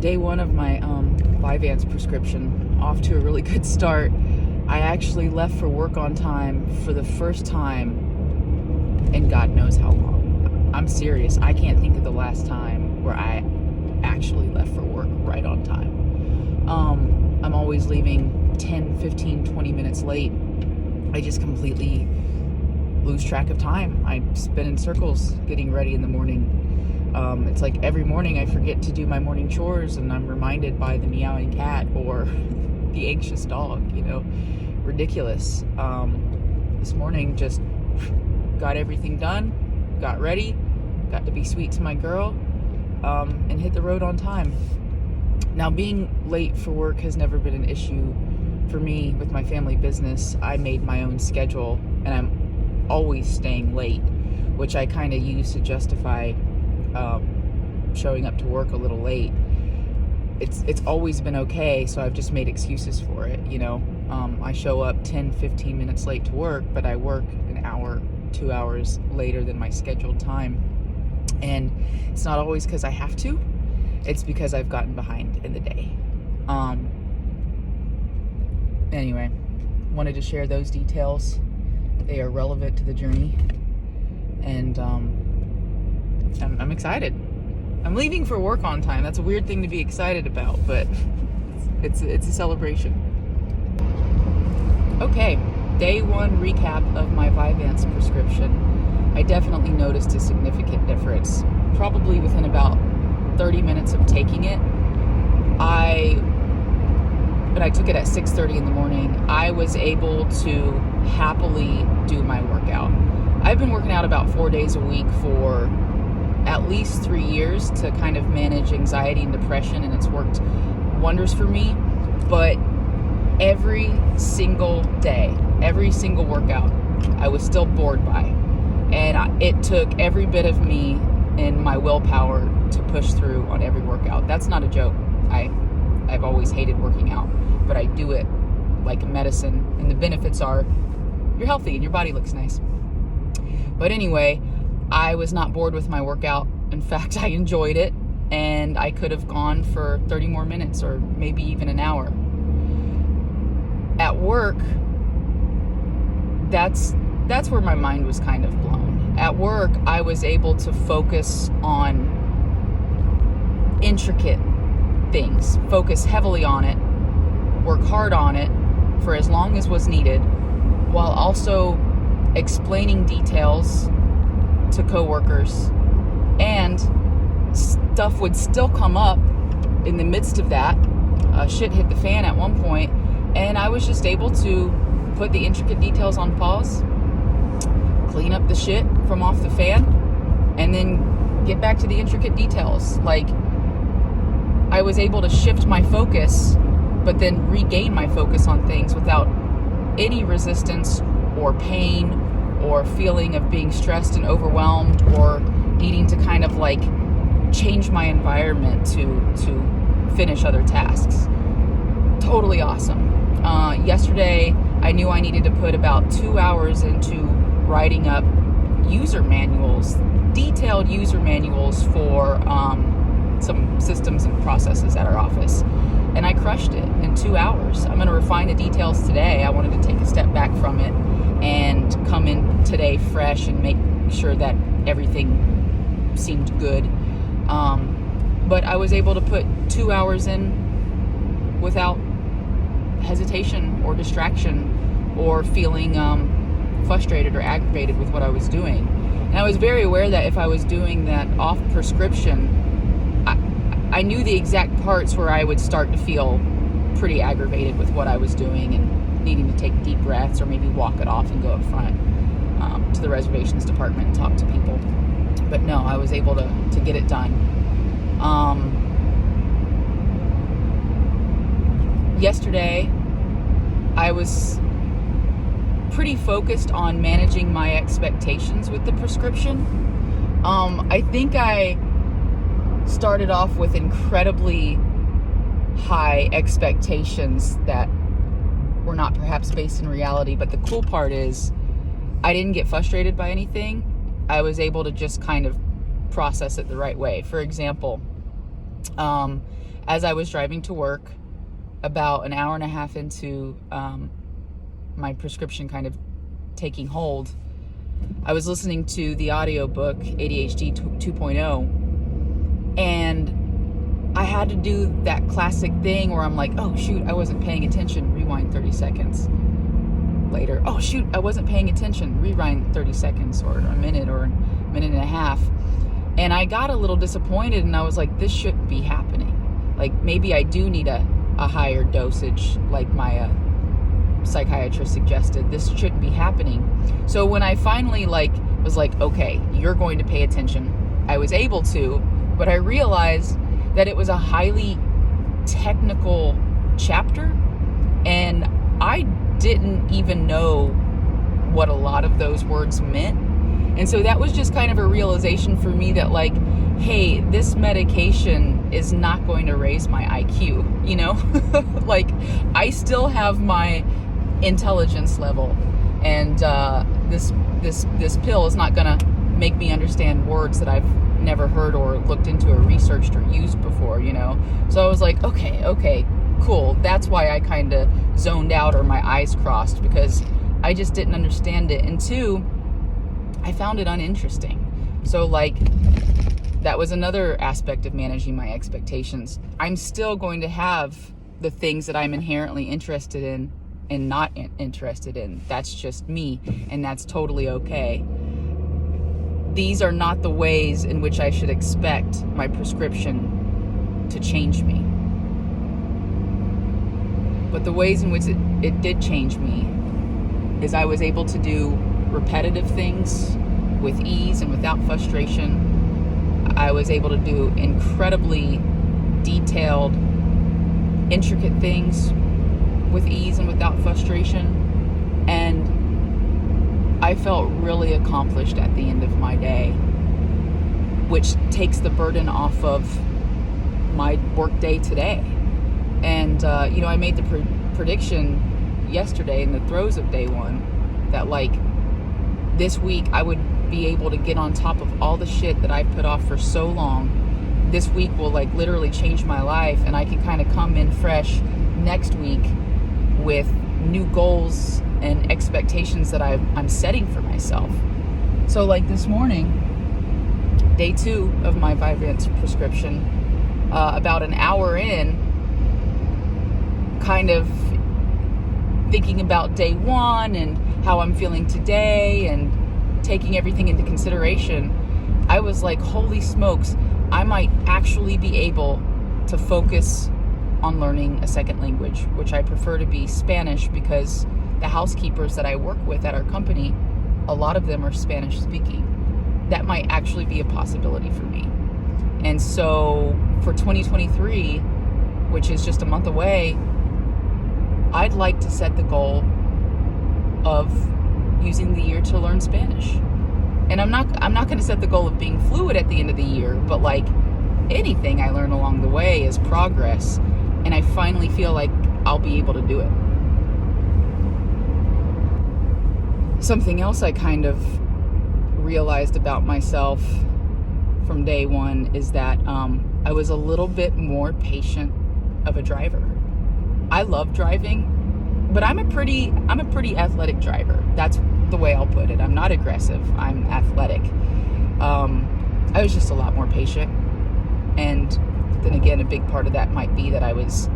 Day one of my Vyvanse prescription, off to a really good start. I actually left for work on time for the first time in God knows how long. I'm serious. I can't think of the last time where I actually left for work right on time. I'm always leaving 10, 15, 20 minutes late. I just completely lose track of time. I spin in circles getting ready in the morning. It's like every morning I forget to do my morning chores and I'm reminded by the meowing cat or the anxious dog, ridiculous. This morning just got everything done, got ready, got to be sweet to my girl, and hit the road on time. Now, being late for work has never been an issue for me with my family business. I made my own schedule and I'm always staying late, which I kind of use to justify showing up to work a little late. It's always been okay, so I've just made excuses for it, I show up 10, 15 minutes late to work, but I work an hour, 2 hours later than my scheduled time. And it's not always because I have to, it's because I've gotten behind in the day. Anyway, wanted to share those details. They are relevant to the journey, and I'm excited. I'm leaving for work on time. That's a weird thing to be excited about, but it's a celebration. Okay, day one recap of my Vyvanse prescription. I definitely noticed a significant difference. Probably within about 30 minutes of taking it. But I took it at 6:30 in the morning. I was able to happily do my workout. I've been working out about 4 days a week for at least 3 years to kind of manage anxiety and depression, and it's worked wonders for me. But every single day, every single workout, I was still bored by. And it took every bit of me and my willpower to push through on every workout. That's not a joke. I've always hated working out, but I do it like medicine, and the benefits are you're healthy and your body looks nice. But anyway, I was not bored with my workout. In fact, I enjoyed it, and I could have gone for 30 more minutes or maybe even an hour. At work, that's where my mind was kind of blown. At work, I was able to focus on intricate things, focus heavily on it, work hard on it for as long as was needed, while also explaining details to coworkers, and stuff would still come up in the midst of that. Shit hit the fan at one point, and I was just able to put the intricate details on pause, clean up the shit from off the fan, and then get back to the intricate details. Like, I was able to shift my focus, but then regain my focus on things without any resistance or pain or feeling of being stressed and overwhelmed or needing to kind of like change my environment to finish other tasks. Totally awesome. Yesterday, I knew I needed to put about 2 hours into writing up user manuals, detailed user manuals for some systems and processes at our office. And I crushed it in 2 hours. I'm going to refine the details today. I wanted to take a step back from it and come in today fresh and make sure that everything seemed good. But I was able to put 2 hours in without hesitation or distraction or feeling frustrated or aggravated with what I was doing. And I was very aware that if I was doing that off prescription, I knew the exact parts where I would start to feel pretty aggravated with what I was doing and needing to take deep breaths or maybe walk it off and go up front to the reservations department and talk to people. But no, I was able to get it done. Yesterday, I was pretty focused on managing my expectations with the prescription. I think I started off with incredibly high expectations that were not perhaps based in reality. But the cool part is I didn't get frustrated by anything. I was able to just kind of process it the right way. For example, as I was driving to work, about an hour and a half into my prescription kind of taking hold, I was listening to the audiobook ADHD 2.0, and I had to do that classic thing where I'm like, oh shoot, I wasn't paying attention, rewind 30 seconds later. Oh shoot, I wasn't paying attention, rewind 30 seconds or a minute and a half. And I got a little disappointed, and I was like, this shouldn't be happening. Like, maybe I do need a higher dosage, like my psychiatrist suggested. This shouldn't be happening. So when I finally was like, okay, you're going to pay attention, I was able to, but I realized that it was a highly technical chapter, and I didn't even know what a lot of those words meant. And so that was just kind of a realization for me that, like, hey, this medication is not going to raise my IQ, you know? Like, I still have my intelligence level, and this pill is not gonna make me understand words that I've never heard or looked into or researched or used before, you know? So I was like, okay, cool. That's why I kind of zoned out or my eyes crossed, because I just didn't understand it. And two, I found it uninteresting. So like, that was another aspect of managing my expectations. I'm still going to have the things that I'm inherently interested in and not interested in. That's just me, and that's totally okay. These are not the ways in which I should expect my prescription to change me. But the ways in which it did change me is I was able to do repetitive things with ease and without frustration. I was able to do incredibly detailed, intricate things with ease and without frustration. And I felt really accomplished at the end of my day, which takes the burden off of my work day today. And, I made the prediction yesterday in the throes of day one that, like, this week I would be able to get on top of all the shit that I put off for so long. This week will, like, literally change my life, and I can kind of come in fresh next week with new goals and expectations that I'm setting for myself. So, like, this morning, day 2 of my Vyvanse prescription, about an hour in, kind of thinking about day 1 and how I'm feeling today and taking everything into consideration, I was like, holy smokes, I might actually be able to focus on learning a second language, which I prefer to be Spanish, because the housekeepers that I work with at our company, a lot of them are Spanish speaking. That might actually be a possibility for me. And so for 2023, which is just a month away, I'd like to set the goal of using the year to learn Spanish. And I'm not going to set the goal of being fluid at the end of the year, but like, anything I learn along the way is progress, and I finally feel like I'll be able to do it. Something else I kind of realized about myself from day 1 is that I was a little bit more patient of a driver. I love driving, but I'm a pretty athletic driver. That's the way I'll put it. I'm not aggressive. I'm athletic. I was just a lot more patient. And then again, a big part of that might be that I was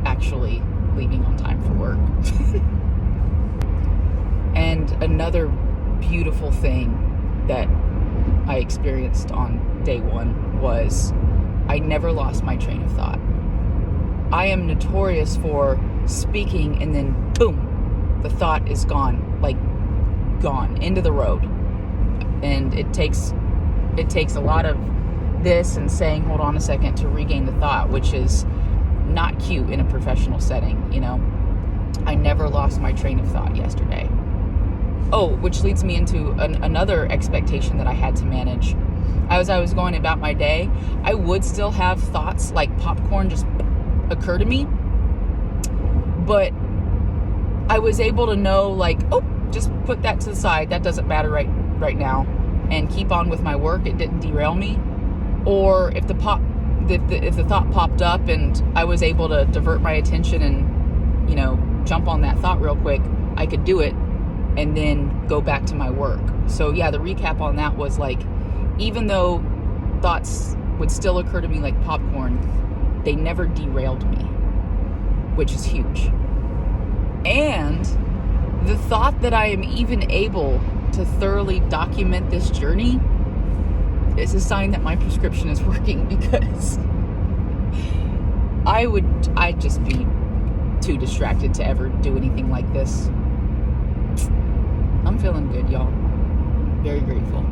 actually leaving on time for work. And another beautiful thing that I experienced on day 1 was I never lost my train of thought. I am notorious for speaking and then boom, the thought is gone, like gone into the road. And it takes a lot of this and saying, hold on a second, to regain the thought, which is not cute in a professional setting, you know. I never lost my train of thought yesterday. Oh, which leads me into another expectation that I had to manage. As I was going about my day, I would still have thoughts like popcorn just occur to me, but I was able to know, like, oh, just put that to the side, that doesn't matter right now, and keep on with my work. It didn't derail me. Or if the if the thought popped up and I was able to divert my attention and, you know, jump on that thought real quick, I could do it and then go back to my work. So yeah, the recap on that was like, even though thoughts would still occur to me like popcorn, they never derailed me, which is huge. And the thought that I am even able to thoroughly document this journey is a sign that my prescription is working, because I'd just be too distracted to ever do anything like this. I'm feeling good, y'all. Very grateful.